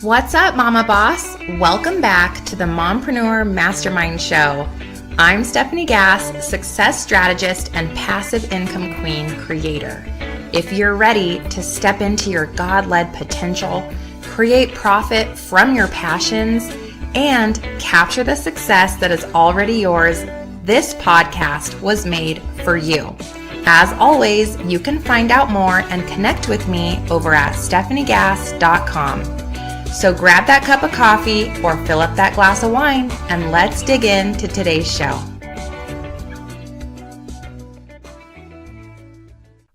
What's up, Mama Boss? Welcome back to the Mompreneur Mastermind Show. I'm Stephanie Gass, success strategist and passive income queen creator. If you're ready to step into your God-led potential, create profit from your passions, and capture the success that is already yours, this podcast was made for you. As always, you can find out more and connect with me over at stephaniegass.com. So grab that cup of coffee or fill up that glass of wine and let's dig into today's show.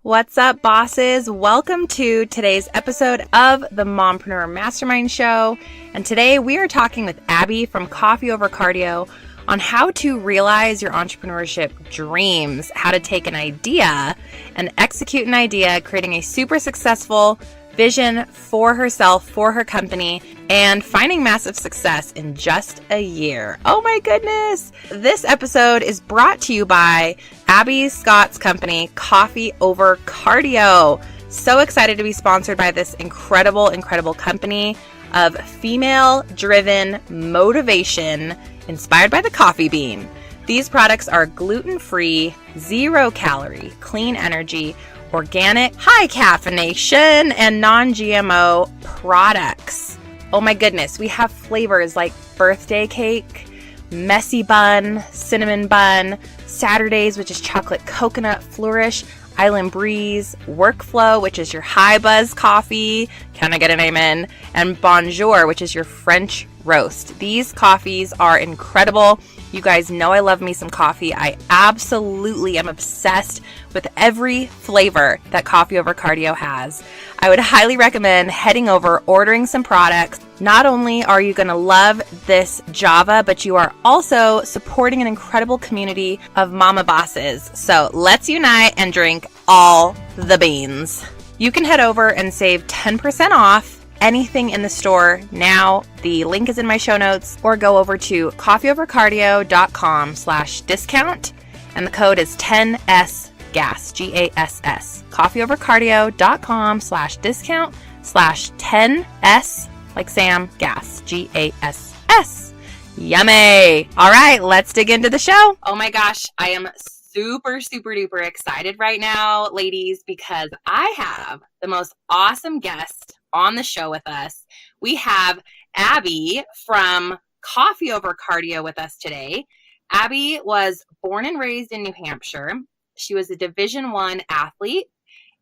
What's up, bosses? Welcome to today's episode of the Mompreneur Mastermind Show. And today we are talking with Abbey from Coffee Over Cardio on how to realize your entrepreneurship dreams, how to take an idea and execute an idea, creating a super successful vision for herself, for her company, and finding massive success in just a year. Oh my goodness. This episode is brought to you by Abbey Scott's company, Coffee Over Cardio. So excited to be sponsored by this incredible company of female-driven motivation inspired by the coffee bean. These products are gluten-free, zero-calorie, clean energy, organic, high caffeination, and non-GMO products. Oh my goodness, we have flavors like birthday cake, messy bun, cinnamon bun, Saturdays, which is chocolate coconut flourish, island breeze, workflow, which is your high buzz coffee, can I get an amen, and bonjour, which is your French roast. These coffees are incredible. You guys know I love me some coffee. I absolutely am obsessed with every flavor that Coffee Over Cardio has. I would highly recommend heading over, ordering some products. Not only are you going to love this Java, but you are also supporting an incredible community of mama bosses. So let's unite and drink all the beans. You can head over and save 10% off anything in the store now. The link is in my show notes, or go over to coffeeovercardio.com/discount, and the code is 10SGASS, GASS. coffeeovercardio.com/discount/10S, like Sam, gas, GASS. Yummy. All right, let's dig into the show. Oh my gosh, I am super duper excited right now, ladies, because I have the most awesome guest on the show with us. We have Abbey from Coffee Over Cardio with us today. Abbey was born and raised in New Hampshire. She was a Division I athlete,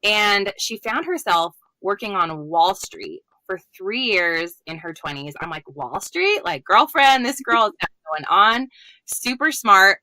and she found herself working on Wall Street for 3 years in her 20s. I'm like, Wall Street? Like, girlfriend, this girl is going on. Super smart.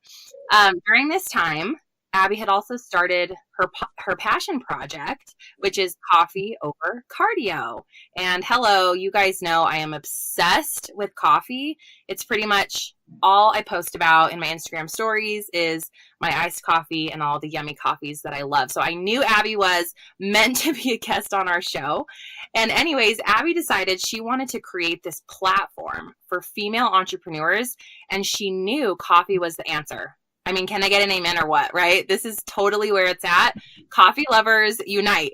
During this time, Abbey had also started her passion project, which is Coffee Over Cardio. And hello, you guys know I am obsessed with coffee. It's pretty much all I post about in my Instagram stories is my iced coffee and all the yummy coffees that I love. So I knew Abbey was meant to be a guest on our show. And anyways, Abbey decided she wanted to create this platform for female entrepreneurs, and she knew coffee was the answer. I mean, can I get an amen or what, right? This is totally where it's at. Coffee lovers unite.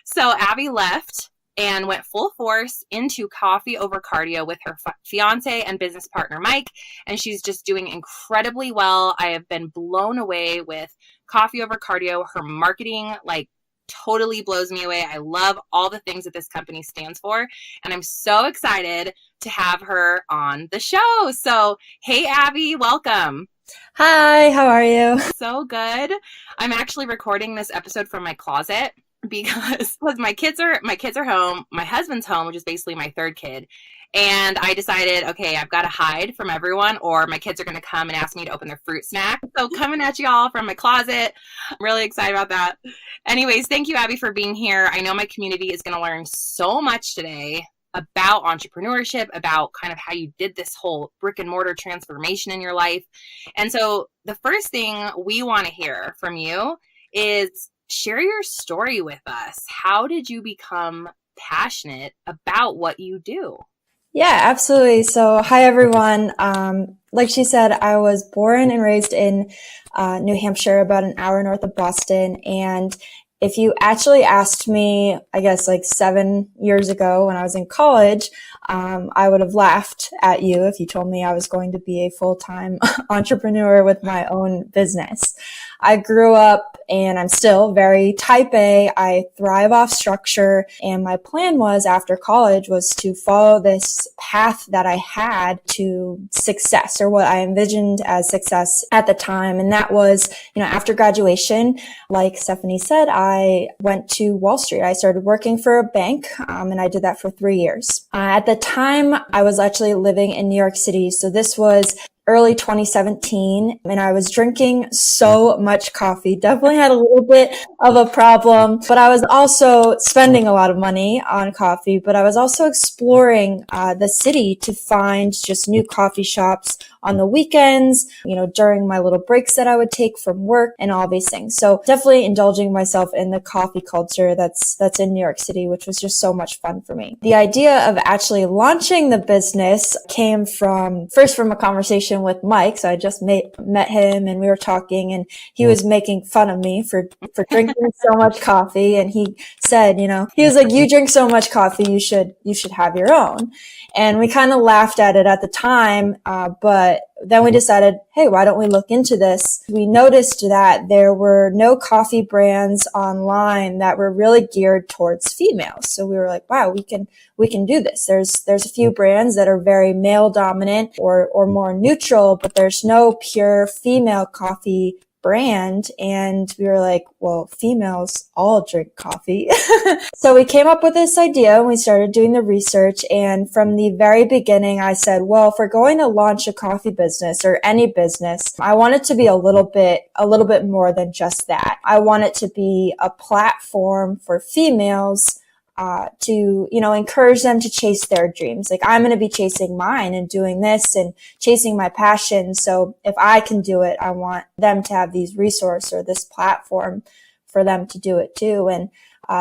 So Abbey left and went full force into Coffee Over Cardio with her fiance and business partner, Mike. And she's just doing incredibly well. I have been blown away with Coffee Over Cardio. Her marketing, totally blows me away. I love all the things that this company stands for. And I'm so excited to have her on the show. So, hey, Abbey, welcome. Hi, how are you? So good. I'm actually recording this episode from my closet because my kids are home. My husband's home, which is basically my third kid. And I decided, okay, I've got to hide from everyone or my kids are going to come and ask me to open their fruit snack. So coming at y'all from my closet. I'm really excited about that. Anyways, thank you, Abbey, for being here. I know my community is going to learn so much today about entrepreneurship, about kind of how you did this whole brick and mortar transformation in your life. And so the first thing we want to hear from you is share your story with us. How did you become passionate about what you do? Yeah, absolutely. So hi, everyone. Like she said, I was born and raised in New Hampshire, about an hour north of Boston. And if you actually asked me, I guess like 7 years ago when I was in college, I would have laughed at you if you told me I was going to be a full-time entrepreneur with my own business. I grew up and I'm still very type A. I thrive off structure. And my plan was after college was to follow this path that I had to success, or what I envisioned as success at the time. And that was, after graduation, like Stephanie said, I went to Wall Street. I started working for a bank, and I did that for 3 years. At the time, I was actually living in New York City. So this was early 2017, and I was drinking so much coffee. Definitely had a little bit of a problem, but I was also spending a lot of money on coffee, but I was also exploring the city to find just new coffee shops on the weekends, during my little breaks that I would take from work and all these things. So definitely indulging myself in the coffee culture that's in New York City, which was just so much fun for me. The idea of actually launching the business came from a conversation with Mike. So I just met him and we were talking, and he was making fun of me for drinking so much coffee. And he said, he was like, "You drink so much coffee, you should have your own." And we kind of laughed at it at the time, but then we decided, hey, why don't we look into this? We noticed that there were no coffee brands online that were really geared towards females. So we were like, wow, we can do this. There's a few brands that are very male dominant or more neutral, but there's no pure female coffee brand. And we were like, well, females all drink coffee. So we came up with this idea and we started doing the research. And from the very beginning, I said, well, if we're going to launch a coffee business or any business, I want it to be a little bit more than just that. I want it to be a platform for females to, encourage them to chase their dreams. Like, I'm going to be chasing mine and doing this and chasing my passion. So if I can do it, I want them to have these resources or this platform for them to do it too. And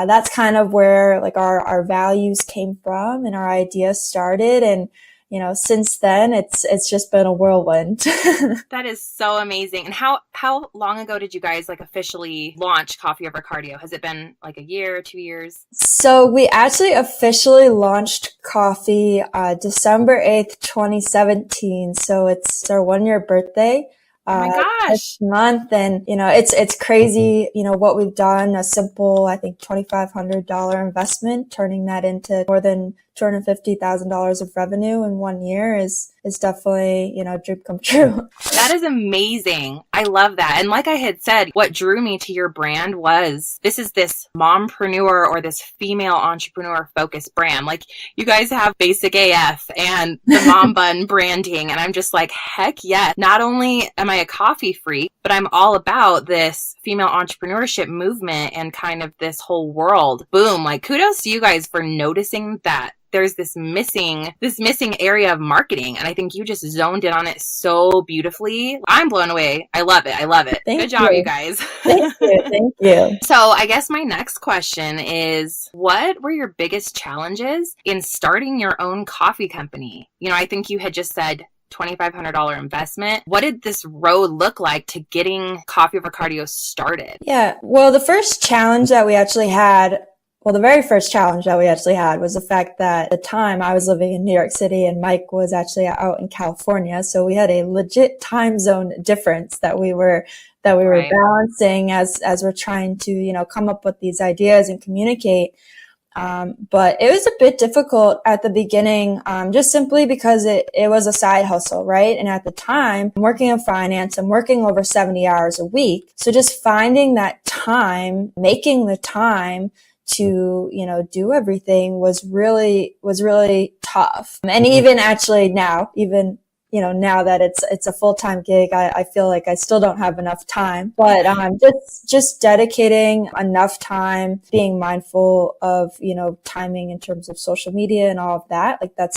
that's kind of where like our values came from and our ideas started. And since then, it's just been a whirlwind. That is so amazing. And how long ago did you guys like officially launch Coffee Over Cardio? Has it been like a year, 2 years? So we actually officially launched coffee December 8th, 2017. So it's our 1-year birthday. Oh my gosh. This month. And, it's crazy, what we've done. A simple, I think, $2,500 investment, turning that into more than $250,000 of revenue in 1 year is definitely, a dream come true. That is amazing. I love that. And like I had said, what drew me to your brand was this mompreneur or this female entrepreneur focused brand. Like, you guys have Basic AF and the Mom Bun branding. And I'm just like, heck yeah. Not only am I a coffee freak, but I'm all about this female entrepreneurship movement and kind of this whole world. Boom. Like, kudos to you guys for noticing that there's this missing area of marketing. And I think you just zoned in on it so beautifully. I'm blown away. I love it. Good job, you guys. Thank you. So I guess my next question is, what were your biggest challenges in starting your own coffee company? I think you had just said $2,500 investment. What did this road look like to getting Coffee Over Cardio started? Yeah. Well, the very first challenge that we actually had was the fact that at the time I was living in New York City and Mike was actually out in California. So we had a legit time zone difference that we were Right. balancing as we're trying to, come up with these ideas and communicate. But it was a bit difficult at the beginning, just simply because it was a side hustle, right? And at the time, I'm working in finance, I'm working over 70 hours a week. So just finding that time, making the time to, do everything was really tough. And even actually now, now that it's a full-time gig, I feel like I still don't have enough time, but, just dedicating enough time, being mindful of, timing in terms of social media and all of that. Like that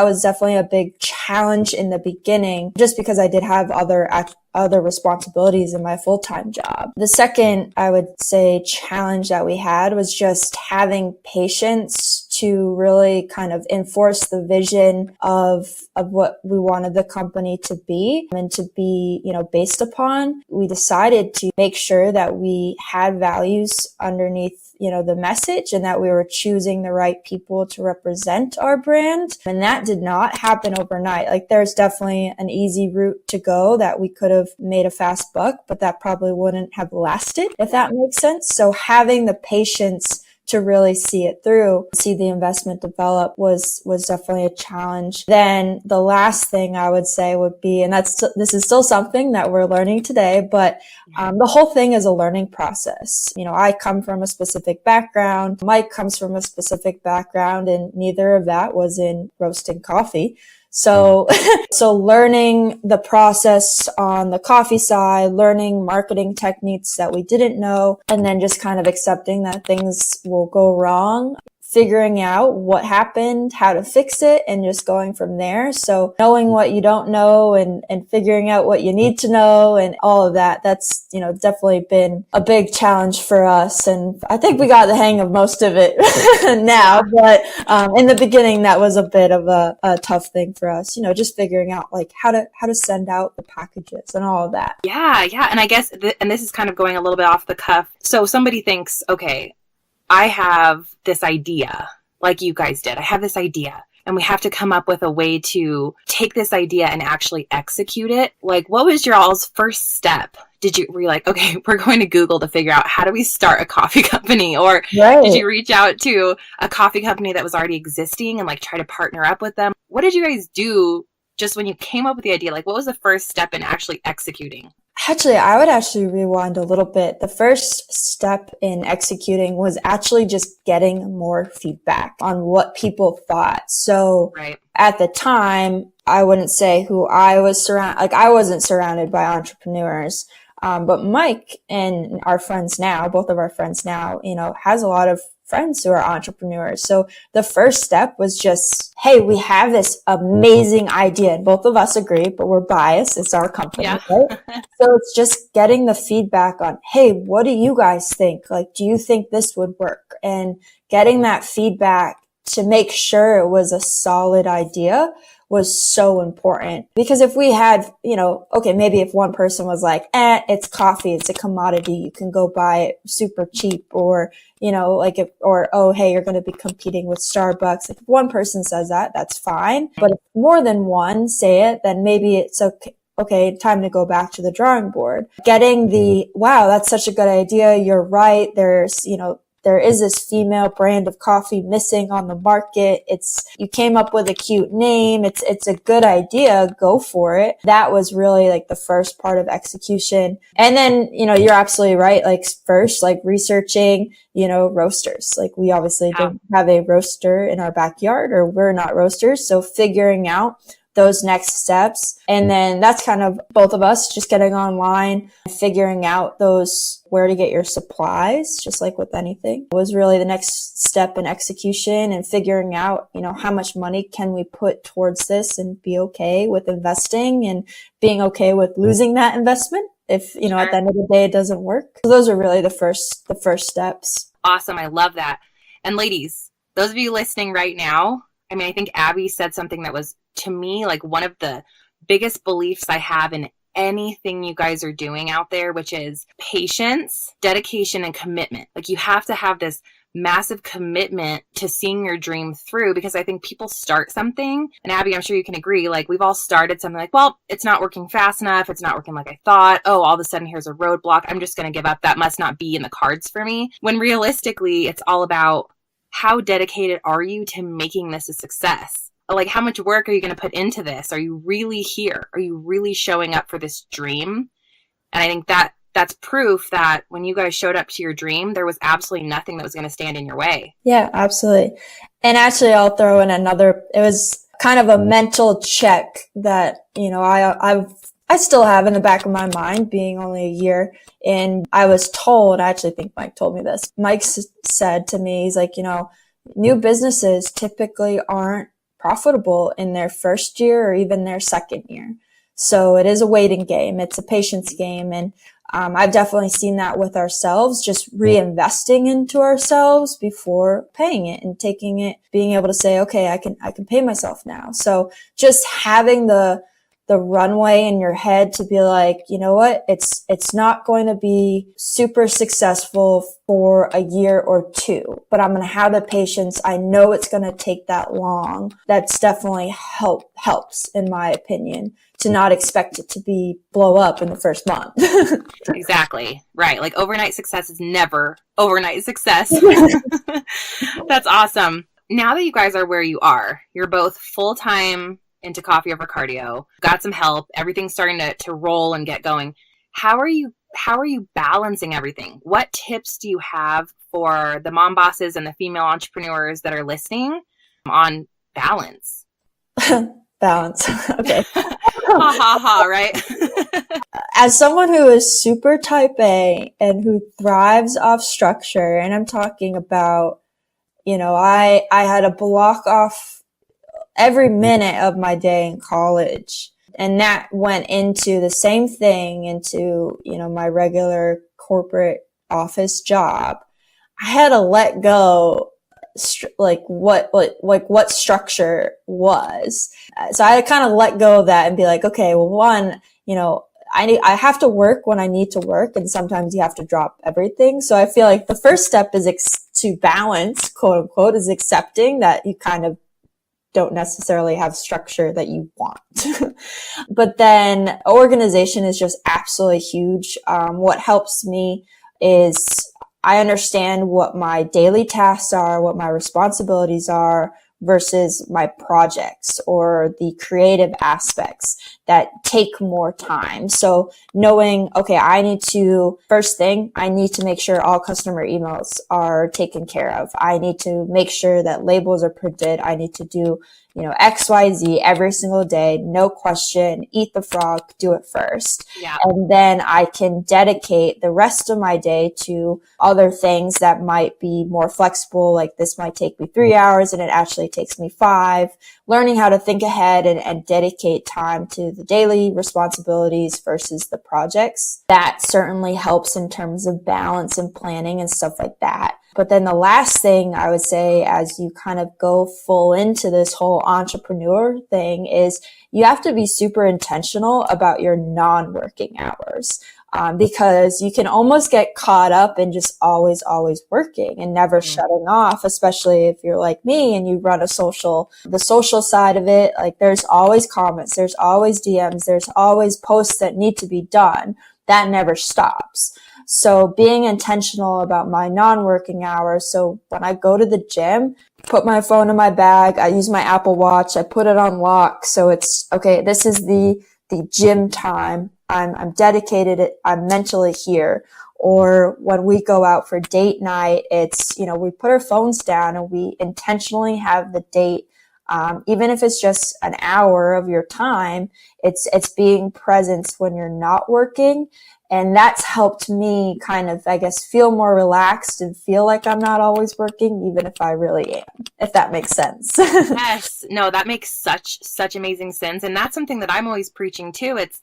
was definitely a big challenge in the beginning, just because I did have other responsibilities in my full-time job. The second, I would say, challenge that we had was just having patience to really kind of enforce the vision of what we wanted the company to be and to be, based upon. We decided to make sure that we had values underneath the message, and that we were choosing the right people to represent our brand. And that did not happen overnight. Like, there's definitely an easy route to go that we could have made a fast buck, but that probably wouldn't have lasted, if that makes sense. So having the patience to really see it through, see the investment develop was definitely a challenge. Then the last thing I would say would be, and this is still something that we're learning today, but the whole thing is a learning process. I come from a specific background. Mike comes from a specific background, and neither of that was in roasting coffee. So learning the process on the coffee side, learning marketing techniques that we didn't know, and then just kind of accepting that things will go wrong, figuring out what happened, how to fix it, and just going from there. So knowing what you don't know and figuring out what you need to know and all of that, that's, definitely been a big challenge for us. And I think we got the hang of most of it now, but in the beginning, that was a bit of a tough thing for us, just figuring out like how to send out the packages and all of that. Yeah. And I guess, and this is kind of going a little bit off the cuff. So somebody thinks, okay, I have this idea, like you guys did. I have this idea, and we have to come up with a way to take this idea and actually execute it. Like, what was your all's first step? Were you like, okay, we're going to Google to figure out how do we start a coffee company? Or Did you reach out to a coffee company that was already existing and like try to partner up with them? What did you guys do just when you came up with the idea? Like, what was the first step in actually executing? Actually, I would actually rewind a little bit. The first step in executing was actually just getting more feedback on what people thought. So At the time, I wouldn't say who I was surrounded, like I wasn't surrounded by entrepreneurs. But Mike and our friends now, both of our friends now, has a lot of friends who are entrepreneurs. So the first step was just, hey, we have this amazing idea. And both of us agree, but we're biased. It's our company, right? So it's just getting the feedback on, hey, what do you guys think? Like, do you think this would work? And getting that feedback to make sure it was a solid idea was so important. Because if we had, maybe if one person was like, it's coffee, it's a commodity, you can go buy it super cheap, or, oh, hey, you're going to be competing with Starbucks. If one person says that, that's fine. But if more than one say it, then maybe it's okay, time to go back to the drawing board. Getting wow, that's such a good idea. You're right. There is this female brand of coffee missing on the market. You came up with a cute name. It's a good idea. Go for it. That was really like the first part of execution. And then, you're absolutely right. Like first, like researching, roasters. Like we obviously don't have a roaster in our backyard, or we're not roasters. So figuring out those next steps. And then that's kind of both of us just getting online, figuring out where to get your supplies, just like with anything, was really the next step in execution, and figuring out, how much money can we put towards this and be okay with investing and being okay with losing that investment if, at the end of the day, it doesn't work. So those are really the first steps. Awesome. I love that. And ladies, those of you listening right now, I think Abbey said something that was, to me, like one of the biggest beliefs I have in anything you guys are doing out there, which is patience, dedication, and commitment. Like you have to have this massive commitment to seeing your dream through, because I think people start something, and Abbey, I'm sure you can agree, like we've all started something like, well, it's not working fast enough. It's not working like I thought. Oh, all of a sudden here's a roadblock. I'm just going to give up. That must not be in the cards for me. When realistically, it's all about how dedicated are you to making this a success? Like, how much work are you going to put into this? Are you really here? Are you really showing up for this dream? And I think that's proof that when you guys showed up to your dream, there was absolutely nothing that was going to stand in your way. Yeah, absolutely. And actually, I'll throw in it was kind of a mental check that, I still have in the back of my mind, being only a year. And I was told, I actually think Mike told me this. Mike said to me, he's like, new businesses typically aren't profitable in their first year or even their second year. So it is a waiting game. It's a patience game. And I've definitely seen that with ourselves, just reinvesting into ourselves before paying it and taking it, being able to say, okay, I can pay myself now. So just having the runway in your head to be like, you know what, it's not going to be super successful for a year or two, but I'm going to have the patience. I know it's going to take that long. That's definitely helps, in my opinion, to not expect it to blow up in the first month. Exactly. Right. Like overnight success is never overnight success. That's awesome. Now that you guys are where you are, you're both full-time into coffee over cardio, got some help, everything's starting to roll and get going. How are you balancing everything? What tips do you have for the mom bosses and the female entrepreneurs that are listening on balance? Balance. Okay. Ha ha ha, right? As someone who is super type A and who thrives off structure, and I'm talking about, I had to block off every minute of my day in college. And that went into the same thing into, my regular corporate office job. I had to let go what structure was. So I had to kind of let go of that and be like, okay, well, one, I have to work when I need to work, and sometimes you have to drop everything. So I feel like the first step is to balance, quote unquote, is accepting that you kind of don't necessarily have structure that you want. But then organization is just absolutely huge. What helps me is I understand what my daily tasks are, what my responsibilities are versus my projects or the creative aspects that take more time. So knowing, okay, first thing, I need to make sure all customer emails are taken care of. I need to make sure that labels are printed. I need to do, XYZ every single day, no question, eat the frog, do it first. Yeah. And then I can dedicate the rest of my day to other things that might be more flexible. Like this might take me 3 hours and it actually takes me 5. Learning how to think ahead and dedicate time to the daily responsibilities versus the projects. That certainly helps in terms of balance and planning and stuff like that. But then the last thing I would say as you kind of go full into this whole entrepreneur thing is you have to be super intentional about your non-working hours. Because you can almost get caught up in just always working and never shutting off, especially if you're like me and you run the social side of it. Like there's always comments, there's always DMs, there's always posts that need to be done. That never stops. So being intentional about my non-working hours. So when I go to the gym, put my phone in my bag, I use my Apple Watch, I put it on lock. So it's okay. This is the gym time. I'm dedicated. I'm mentally here. Or when we go out for date night, it's, we put our phones down and we intentionally have the date. Even if it's just an hour of your time, it's being present when you're not working. And that's helped me kind of, I guess, feel more relaxed and feel like I'm not always working, even if I really am, if that makes sense. Yes. No, that makes such amazing sense. And that's something that I'm always preaching too. It's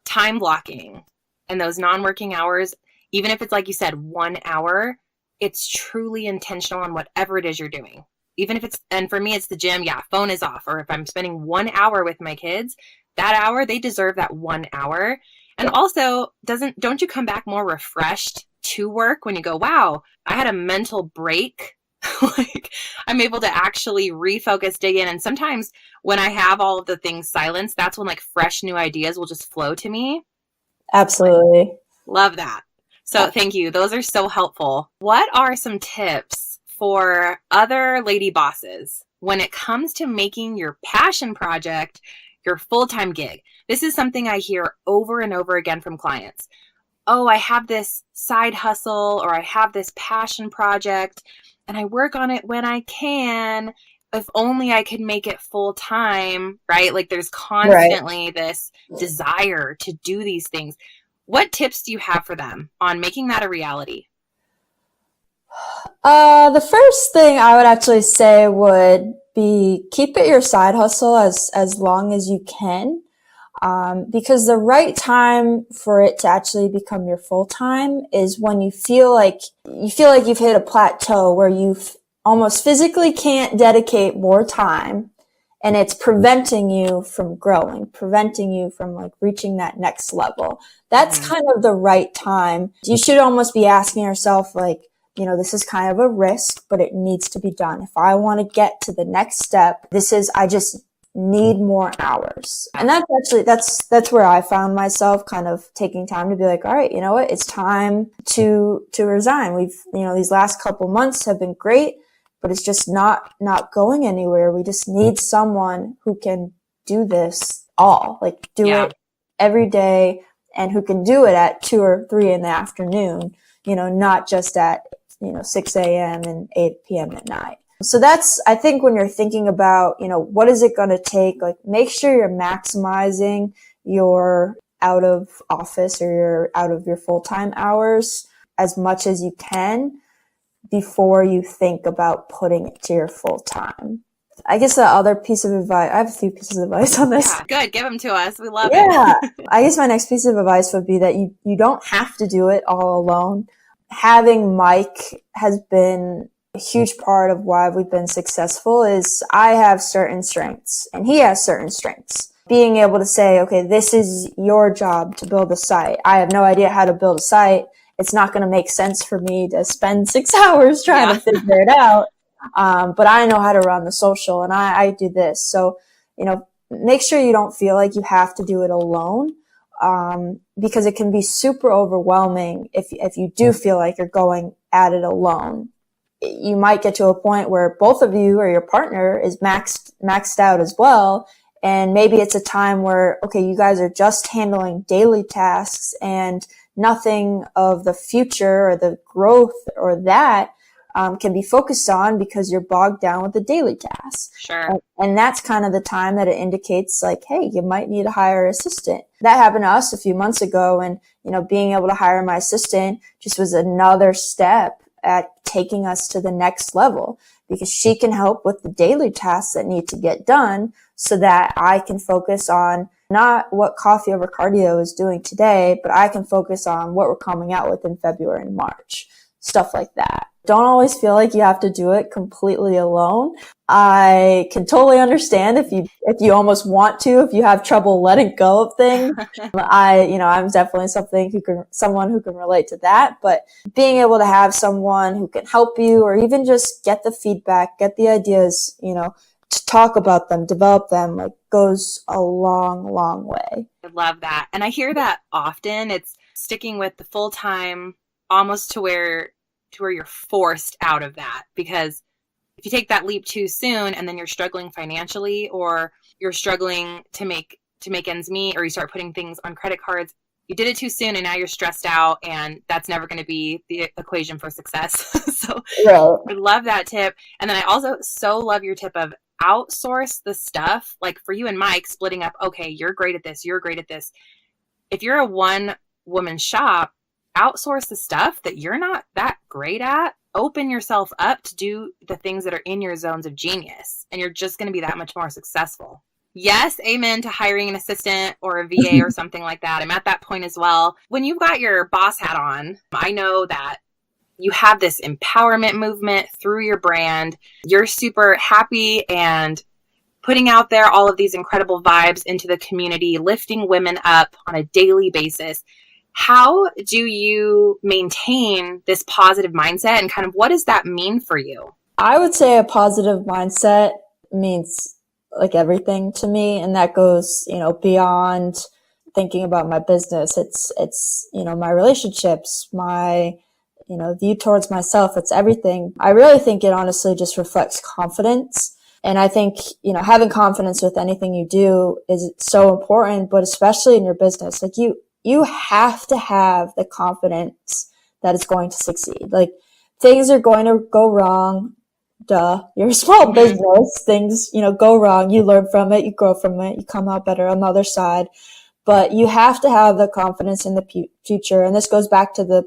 time blocking and those non-working hours, even if it's like you said, 1 hour, it's truly intentional on whatever it is you're doing. Even if and for me, it's the gym. Yeah. Phone is off. Or if I'm spending 1 hour with my kids, that hour, they deserve that 1 hour. And also, don't you come back more refreshed to work when you go, wow, I had a mental break? Like I'm able to actually refocus, dig in. And sometimes when I have all of the things silenced, that's when like fresh new ideas will just flow to me. Absolutely. Love that. So thank you. Those are so helpful. What are some tips for other lady bosses when it comes to making your passion project your full-time gig? This is something I hear over and over again from clients. Oh, I have this side hustle or I have this passion project and I work on it when I can. If only I could make it full time, right? Like there's constantly this desire to do these things. What tips do you have for them on making that a reality? The first thing I would actually say would be keep it your side hustle as long as you can. Because the right time for it to actually become your full time is when you feel like you've hit a plateau where you almost physically can't dedicate more time, and it's preventing you from growing, preventing you from like reaching that next level. That's kind of the right time. You should almost be asking yourself, like, this is kind of a risk, but it needs to be done. If I want to get to the next step, I just need more hours. And that's where I found myself kind of taking time to be like, all right, you know what? It's time to resign. We've, these last couple months have been great, but it's just not going anywhere. We just need someone who can do this all, like it every day, and who can do it at 2 or 3 in the afternoon, not just at, 6 a.m. and 8 p.m. at night. So that's, I think when you're thinking about, what is it going to take, like make sure you're maximizing your out of office or your out of your full-time hours as much as you can before you think about putting it to your full-time. I guess the other piece of advice, I have a few pieces of advice on this. Yeah, good. Give them to us. We love it. I guess my next piece of advice would be that you don't have to do it all alone. Having Mike has been a huge part of why we've been successful. Is I have certain strengths and he has certain strengths. Being able to say, okay, this is your job to build a site. I have no idea how to build a site. It's not going to make sense for me to spend 6 hours trying to figure it out. But I know how to run the social, and I do this. So, make sure you don't feel like you have to do it alone. Because it can be super overwhelming if you do feel like you're going at it alone. You might get to a point where both of you or your partner is maxed out as well. And maybe it's a time where, okay, you guys are just handling daily tasks and nothing of the future or the growth or that can be focused on because you're bogged down with the daily tasks. Sure. And that's kind of the time that it indicates like, hey, you might need to hire an assistant. That happened to us a few months ago. And, being able to hire my assistant just was another step at taking us to the next level, because she can help with the daily tasks that need to get done so that I can focus on not what Coffee Over Cardio is doing today, but I can focus on what we're coming out with in February and March, stuff like that. Don't always feel like you have to do it completely alone. I can totally understand if you almost want to, if you have trouble letting go of things. I'm definitely someone who can relate to that, but being able to have someone who can help you or even just get the feedback, get the ideas, to talk about them, develop them, like goes a long, long way. I love that. And I hear that often. It's sticking with the full-time almost to where you're forced out of that, because if you take that leap too soon and then you're struggling financially, or you're struggling to make ends meet, or you start putting things on credit cards, you did it too soon and now you're stressed out, and that's never going to be the equation for success. So I love that tip. And then I also so love your tip of outsource the stuff. Like for you and Mike, splitting up, okay, you're great at this, you're great at this. If you're a one woman shop, outsource the stuff that you're not that great at. Open yourself up to do the things that are in your zones of genius, and you're just going to be that much more successful. Yes, amen to hiring an assistant or a VA or something like that. I'm at that point as well. When you've got your boss hat on, I know that you have this empowerment movement through your brand. You're super happy and putting out there all of these incredible vibes into the community, lifting women up on a daily basis. How do you maintain this positive mindset, and kind of what does that mean for you? I would say a positive mindset means like everything to me. And that goes, beyond thinking about my business. It's, my relationships, my, view towards myself. It's everything. I really think it honestly just reflects confidence. And I think, having confidence with anything you do is so important, but especially in your business, like you have to have the confidence that it's going to succeed. Like things are going to go wrong. Duh. You're a small business. Things, go wrong. You learn from it. You grow from it. You come out better on the other side. But you have to have the confidence in the future. And this goes back to the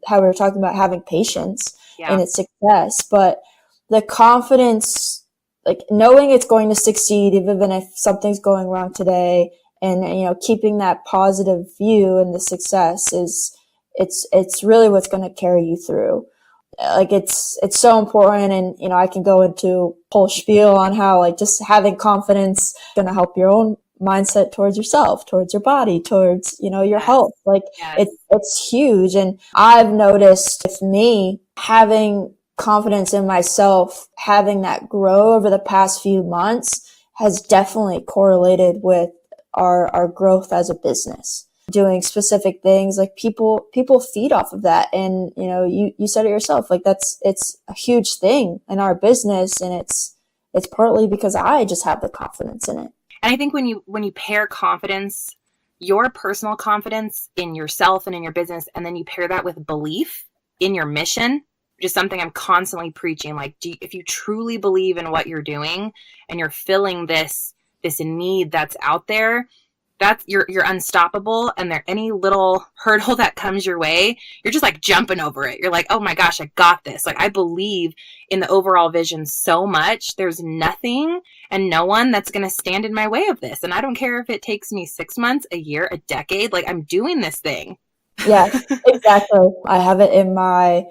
how we were talking about having patience in its success. But the confidence, like knowing it's going to succeed, even if something's going wrong today, And, keeping that positive view and the success it's really what's going to carry you through. Like it's so important. And, I can go into whole spiel on how like just having confidence is going to help your own mindset towards yourself, towards your body, towards, your health. Like it's huge. And I've noticed with me having confidence in myself, having that grow over the past few months has definitely correlated with our growth as a business. Doing specific things, like people feed off of that. And, you said it yourself, like it's a huge thing in our business. And it's partly because I just have the confidence in it. And I think when you pair confidence, your personal confidence in yourself and in your business, and then you pair that with belief in your mission, which is something I'm constantly preaching. Like, if you truly believe in what you're doing and you're filling this need that's out there, that's you're unstoppable. And there any little hurdle that comes your way, you're just like jumping over it. You're like, oh my gosh, I got this. Like, I believe in the overall vision so much. There's nothing and no one that's going to stand in my way of this. And I don't care if it takes me 6 months, a year, a decade, like I'm doing this thing. Yeah, exactly. I have it in my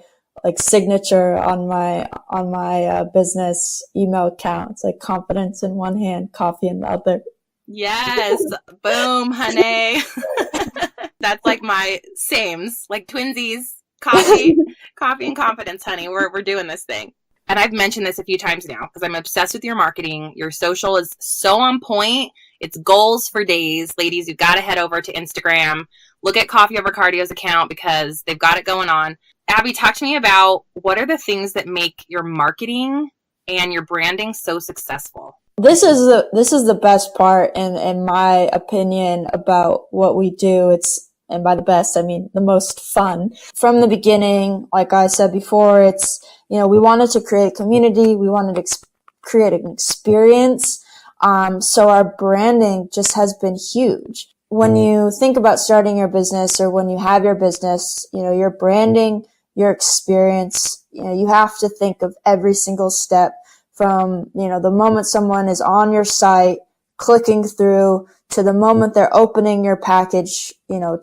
like signature on my business email account. It's like confidence in one hand, coffee in the other. Yes. Boom, honey. That's like my sames, like twinsies, coffee and confidence, honey. We're doing this thing. And I've mentioned this a few times now because I'm obsessed with your marketing. Your social is so on point. It's goals for days. Ladies, you've got to head over to Instagram. Look at Coffee Over Cardio's account because they've got it going on. Abby, talk to me about what are the things that make your marketing and your branding so successful? This is the best part in my opinion about what we do. And by the best, I mean the most fun. From the beginning, like I said before, it's, we wanted to create a community. We wanted to create an experience. So our branding just has been huge. When you think about starting your business or when you have your business, your branding, your experience, you have to think of every single step from, the moment someone is on your site, clicking through to the moment they're opening your package,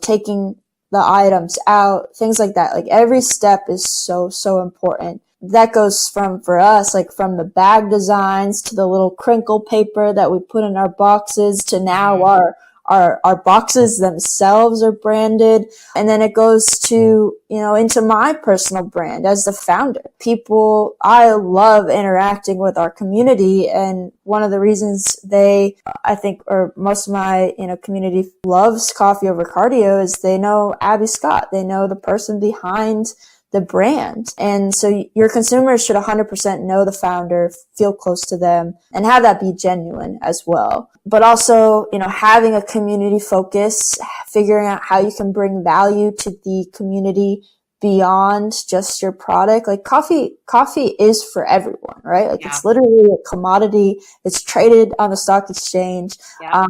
taking the items out, things like that. Like every step is so, so important. That goes for us, like from the bag designs to the little crinkle paper that we put in our boxes to now our boxes themselves are branded. And then it goes to, into my personal brand as the founder. I love interacting with our community. And one of the reasons most of my, community loves Coffee Over Cardio is they know Abbey Scott. They know the person behind the brand. And so your consumers should 100% know the founder, feel close to them, and have that be genuine as well. But also, having a community focus, figuring out how you can bring value to the community beyond just your product. Like coffee is for everyone, right? Like It's literally a commodity. It's traded on the stock exchange. Yeah.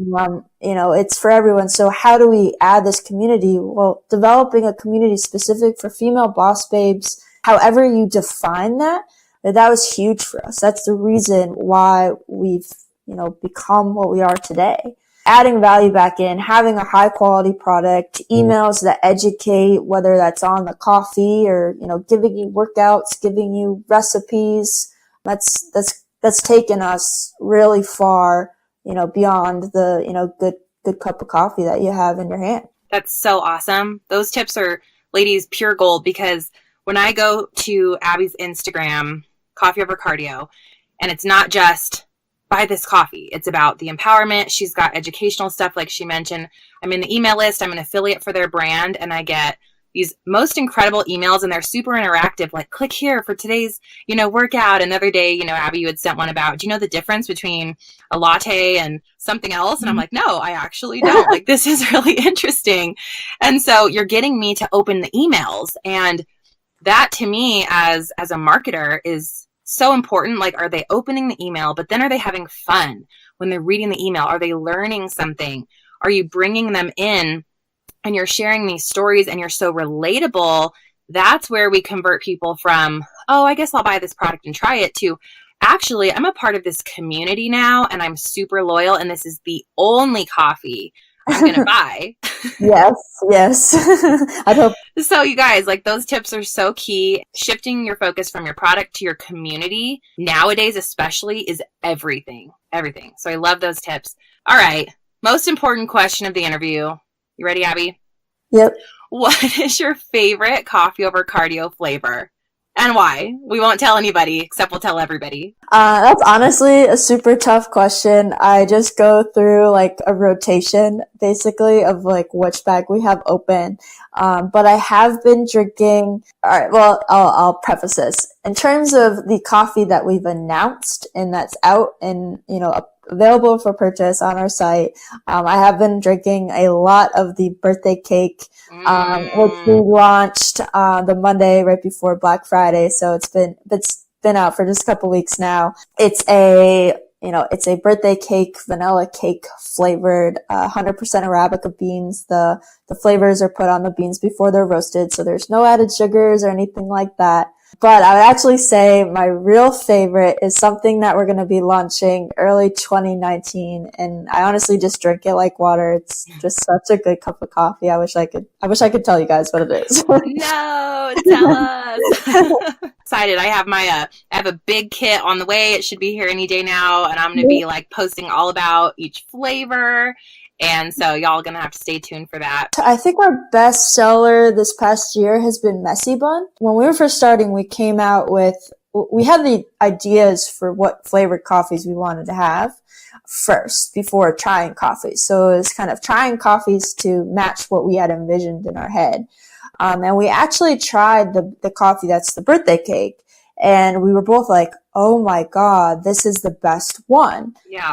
It's for everyone. So how do we add this community? Well, developing a community specific for female boss babes, however you define that was huge for us. That's the reason why we've, become what we are today. Adding value back in, having a high quality product, emails that educate, whether that's on the coffee or, giving you workouts, giving you recipes. That's taken us really far, beyond the, good cup of coffee that you have in your hand. That's so awesome. Those tips are, ladies, pure gold, because when I go to Abby's Instagram, Coffee Over Cardio, and it's not just buy this coffee. It's about the empowerment. She's got educational stuff like she mentioned. I'm in the email list. I'm an affiliate for their brand, and I get these most incredible emails, and they're super interactive. Like, click here for today's, workout. Another day, Abby, you had sent one about, do you know the difference between a latte and something else? And I'm like, no, I actually don't. Like, this is really interesting. And so you're getting me to open the emails. And that to me as a marketer is so important. Like, are they opening the email, but then are they having fun when they're reading the email? Are they learning something? Are you bringing them in and you're sharing these stories and you're so relatable? That's where we convert people from, oh, I guess I'll buy this product and try it, to actually, I'm a part of this community now, and I'm super loyal, and this is the only coffee I'm going to buy. Yes. I hope. So you guys, like, those tips are so key. Shifting your focus from your product to your community nowadays, especially, is everything. So I love those tips. All right. Most important question of the interview. You ready, Abby? Yep. What is your favorite coffee over cardio flavor? And why? We won't tell anybody, except we'll tell everybody. That's honestly a super tough question. I just go through like a rotation, basically, of like which bag we have open. But I have been drinking. All right. Well, I'll preface this in terms of the coffee that we've announced and that's out and available for purchase on our site. I have been drinking a lot of the birthday cake, which we launched the Monday right before Black Friday. So it's been out for just a couple weeks now. It's a birthday cake, vanilla cake flavored, 100% Arabica beans. The flavors are put on the beans before they're roasted, so there's no added sugars or anything like that. But I would actually say my real favorite is something that we're going to be launching early 2019. And I honestly just drink it like water. It's just such a good cup of coffee. I wish I could tell you guys what it is. No, tell us. Excited. I have a big kit on the way. It should be here any day now. And I'm going to be like posting all about each flavor. And so y'all are going to have to stay tuned for that. I think our best seller this past year has been Messy Bun. When we were first starting, we had the ideas for what flavored coffees we wanted to have first before trying coffees. So it was kind of trying coffees to match what we had envisioned in our head. And we actually tried the coffee that's the birthday cake. And we were both like, oh my God, this is the best one. Yeah.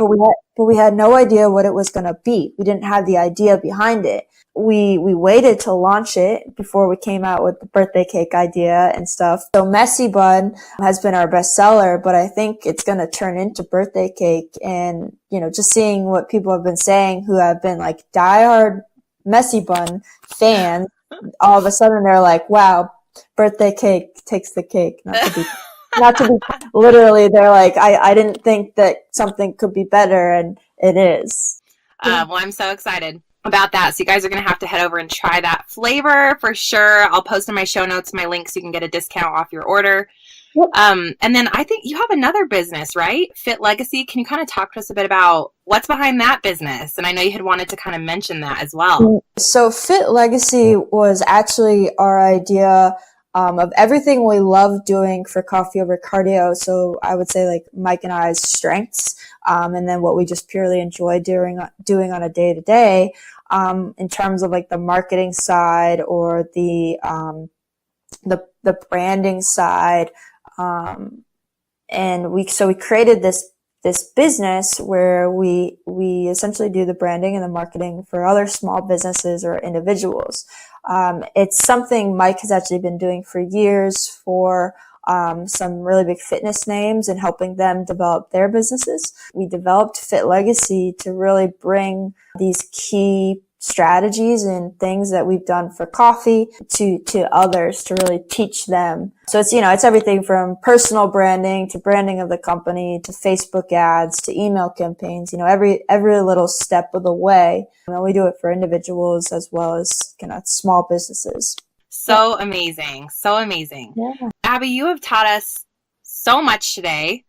But we had no idea what it was going to be. We didn't have the idea behind it. We waited to launch it before we came out with the birthday cake idea and stuff. So Messy Bun has been our best seller, but I think it's going to turn into birthday cake. And, just seeing what people have been saying who have been like diehard Messy Bun fans, all of a sudden they're like, wow, birthday cake takes the cake. Not to be literally, they're like, I didn't think that something could be better, and it is. Well, I'm so excited about that. So you guys are going to have to head over and try that flavor for sure. I'll post in my show notes my link so you can get a discount off your order. Yep. And then I think you have another business, right? Fit Legacy. Can you kind of talk to us a bit about what's behind that business? And I know you had wanted to kind of mention that as well. So Fit Legacy was actually our idea of everything we love doing for coffee over cardio. So I would say like Mike and I's strengths, and then what we just purely enjoy doing on a day to day, in terms of like the marketing side or the branding side. And we created this business where we essentially do the branding and the marketing for other small businesses or individuals. It's something Mike has actually been doing for years for some really big fitness names and helping them develop their businesses. We developed Fit Legacy to really bring these key strategies and things that we've done for coffee to others to really teach them. So it's everything from personal branding to branding of the company to Facebook ads to email campaigns, every little step of the way. And we do it for individuals as well as kind of small businesses. So amazing. So amazing. Yeah. Abby, you have taught us so much today.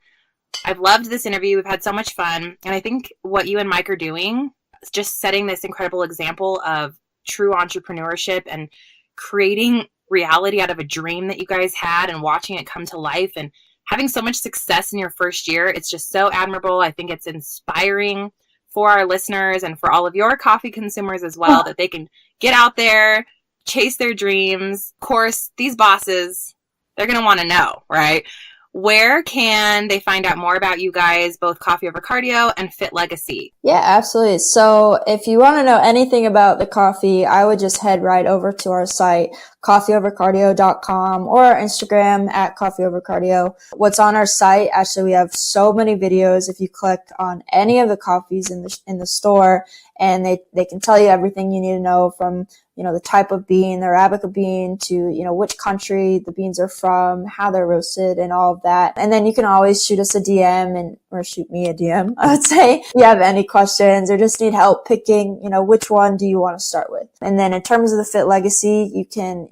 I've loved this interview. We've had so much fun. And I think what you and Mike are doing, just setting this incredible example of true entrepreneurship and creating reality out of a dream that you guys had and watching it come to life and having so much success in your first year. It's just so admirable. I think it's inspiring for our listeners and for all of your coffee consumers as well, that they can get out there, chase their dreams. Of course, these bosses, they're going to want to know, right? Where can they find out more about you guys, both Coffee Over Cardio and Fit Legacy? Yeah, absolutely. So if you want to know anything about the coffee, I would just head right over to our site, coffeeovercardio.com, or our Instagram at coffeeovercardio. What's on our site, actually, we have so many videos. If you click on any of the coffees in the store, and they can tell you everything you need to know from, the type of bean, the Arabica bean, to, which country the beans are from, how they're roasted, and all of that. And then you can always shoot us a DM or shoot me a DM, I would say, if you have any questions or just need help picking, which one do you want to start with. And then in terms of the Fit Legacy, you can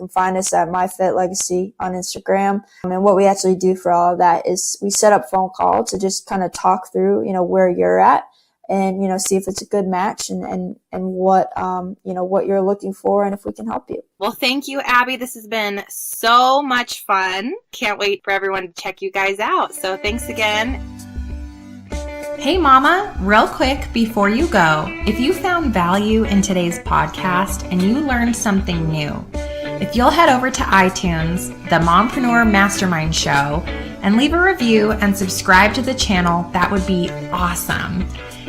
find us at My Fit Legacy on Instagram. And what we actually do for all of that is we set up phone call to just kind of talk through, where you're at and, see if it's a good match and what, what you're looking for and if we can help you. Well, thank you, Abby. This has been so much fun. Can't wait for everyone to check you guys out. So thanks again. Hey mama, real quick before you go, if you found value in today's podcast and you learned something new, if you'll head over to iTunes, the Mompreneur Mastermind Show, and leave a review and subscribe to the channel, that would be awesome.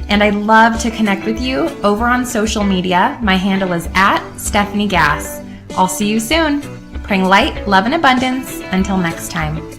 And I'd love to connect with you over on social media. My handle is @Stephanie Gass. I'll see you soon. Praying light, love, and abundance. Until next time.